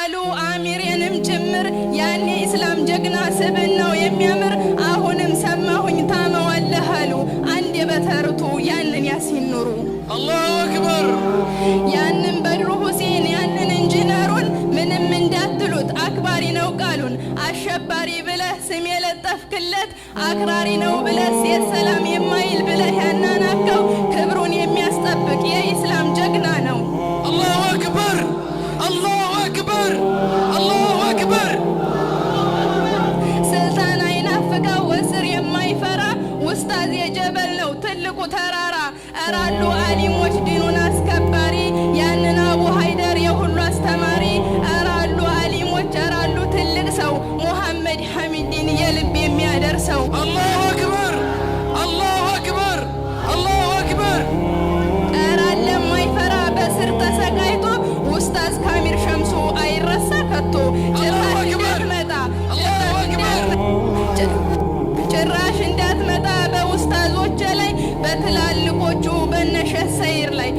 አሉ አሚሬንም ጭምር ያኔ እስላም ጀግና ስብናው የሚያምር አሁንም ሰማሁኝ ታመዋለህ አሉ አንድ በተርቱ ያንን ያሲን ኑሩ አላሁ አክበር ያንን በድሩ ሁሴን ያንን ኢንጂነሩን ምንም እንዳትሉት አክባሪ ነው ቃሉን አሸባሪ ብለህ ስም የለጠፍክለት አክራሪ ነው ብለህ ሴት ሰላም የማይል ብለህ ያናናከው ክብሩን የሚያስጠብቅ የኢስላም ጀግና ነው አላሁ አክበር አላሁ አክበር አላሁ አክበር ስልጣን አይናፍቀው ወስር የማይፈራ ኡስታዝ የጀበል ነው ትልቁ ተራራ እራሉ አሊሞች ዲኑን አስከባሪ ያንን አቡ ሃይደር የሁሉ አስተማሪ እራሉ አሊሞች እራሉ ትልቅ ሰው ሙሐመድ ሐሚድን የልብ የሚያደርሰው አላሁ አክበር አላሁ አክበር አላሁ አክበር እራለ ማይፈራ በስር ተሰቃይቶ ኡስታዝ ካሚር ሸምሱ አይረሳ ከቶ ጭራሽ እንዳትመጣ በኡስታዞች ላይ በትላልቆቹ በነሸህ ሰይር ላይ